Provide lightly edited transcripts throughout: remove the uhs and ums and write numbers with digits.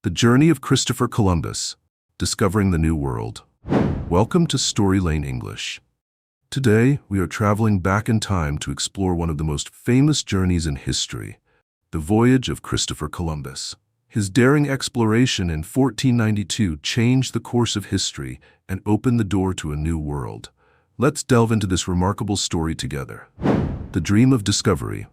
The Journey of Christopher Columbus, Discovering the New World. Welcome to Story Lane English. Today, we are traveling back in time to explore one of the most famous journeys in history, the voyage of Christopher Columbus. His daring exploration in 1492 changed the course of history and opened the door to a new world. Let's delve into this remarkable story together. The Dream of Discovery.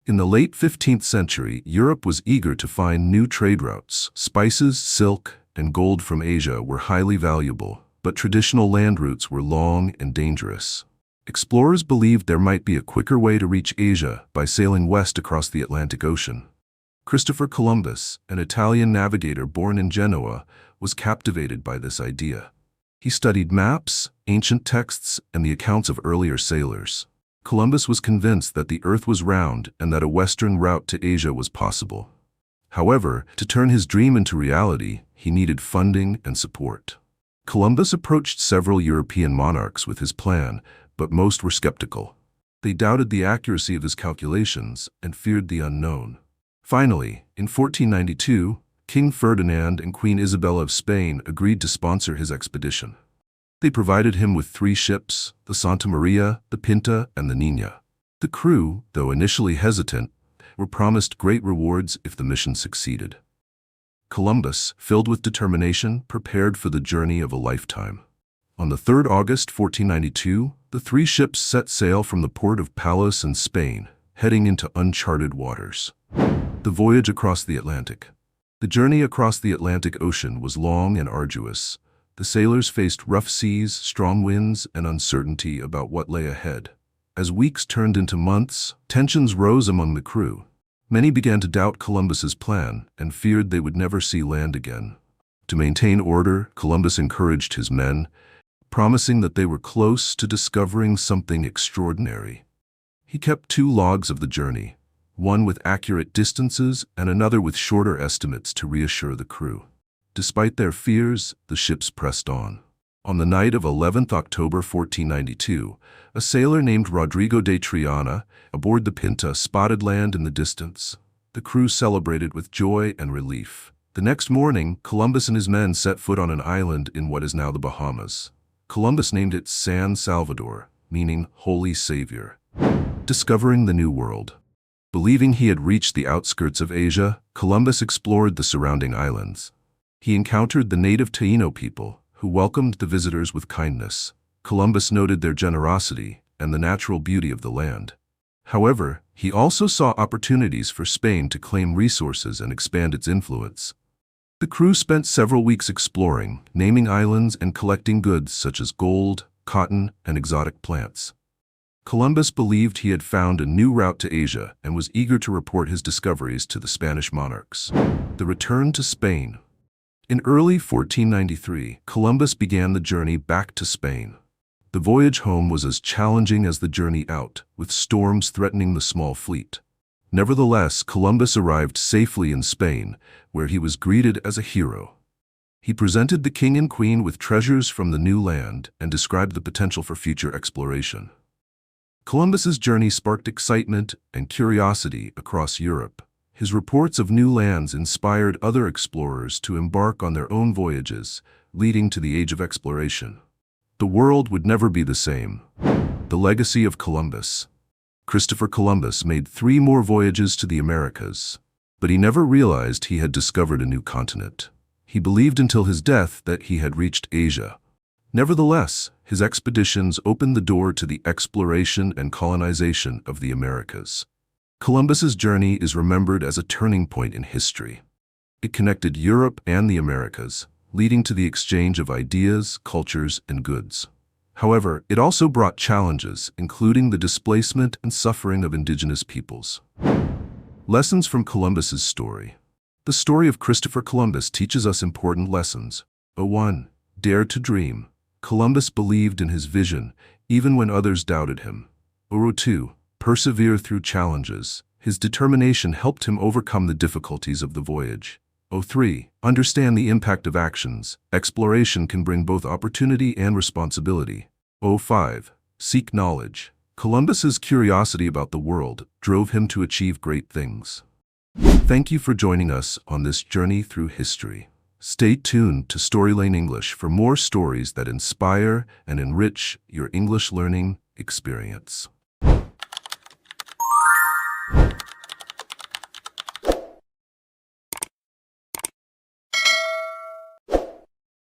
In the late 15th century, Europe was eager to find new trade routes. Spices, silk, and gold from Asia were highly valuable, but traditional land routes were long and dangerous. Explorers believed there might be a quicker way to reach Asia by sailing west across the Atlantic Ocean. Christopher Columbus, an Italian navigator born in Genoa, was captivated by this idea. He studied maps, ancient texts, and the accounts of earlier sailors. Columbus was convinced that the Earth was round and that a western route to Asia was possible. However, to turn his dream into reality, he needed funding and support. Columbus approached several European monarchs with his plan, but most were skeptical. They doubted the accuracy of his calculations and feared the unknown. Finally, in 1492, King Ferdinand and Queen Isabella of Spain agreed to sponsor his expedition. They provided him with 3 ships, the Santa Maria, the Pinta, and the Nina. The crew, though initially hesitant, were promised great rewards if the mission succeeded. Columbus, filled with determination, prepared for the journey of a lifetime. On the 3rd August 1492, the 3 ships set sail from the port of Palos in Spain, heading into uncharted waters. The voyage across the Atlantic. The journey across the Atlantic Ocean was long and arduous. The sailors faced rough seas, strong winds, and uncertainty about what lay ahead. As weeks turned into months, tensions rose among the crew. Many began to doubt Columbus's plan and feared they would never see land again. To maintain order, Columbus encouraged his men, promising that they were close to discovering something extraordinary. He kept 2 logs of the journey, one with accurate distances and another with shorter estimates to reassure the crew. Despite their fears, the ships pressed on. On the night of 11th October 1492, a sailor named Rodrigo de Triana, aboard the Pinta, spotted land in the distance. The crew celebrated with joy and relief. The next morning, Columbus and his men set foot on an island in what is now the Bahamas. Columbus named it San Salvador, meaning Holy Savior. Discovering the New World. Believing he had reached the outskirts of Asia, Columbus explored the surrounding islands. He encountered the native Taino people, who welcomed the visitors with kindness. Columbus noted their generosity and the natural beauty of the land. However, he also saw opportunities for Spain to claim resources and expand its influence. The crew spent several weeks exploring, naming islands and collecting goods such as gold, cotton, and exotic plants. Columbus believed he had found a new route to Asia and was eager to report his discoveries to the Spanish monarchs. The return to Spain. In early 1493, Columbus began the journey back to Spain. The voyage home was as challenging as the journey out, with storms threatening the small fleet. Nevertheless, Columbus arrived safely in Spain, where he was greeted as a hero. He presented the king and queen with treasures from the new land and described the potential for future exploration. Columbus's journey sparked excitement and curiosity across Europe. His reports of new lands inspired other explorers to embark on their own voyages, leading to the Age of Exploration. The world would never be the same. The legacy of Columbus. Christopher Columbus made 3 more voyages to the Americas, but he never realized he had discovered a new continent. He believed until his death that he had reached Asia. Nevertheless, his expeditions opened the door to the exploration and colonization of the Americas. Columbus's journey is remembered as a turning point in history. It connected Europe and the Americas, leading to the exchange of ideas, cultures, and goods. However, it also brought challenges, including the displacement and suffering of indigenous peoples. Lessons from Columbus's story. The story of Christopher Columbus teaches us important lessons. 1. Dare to dream. Columbus believed in his vision, even when others doubted him. 2. Persevere through challenges. His determination helped him overcome the difficulties of the voyage. 3. Understand the impact of actions. Exploration can bring both opportunity and responsibility. 5. Seek knowledge. Columbus's curiosity about the world drove him to achieve great things. Thank you for joining us on this journey through history. Stay tuned to Story Lane English for more stories that inspire and enrich your English learning experience.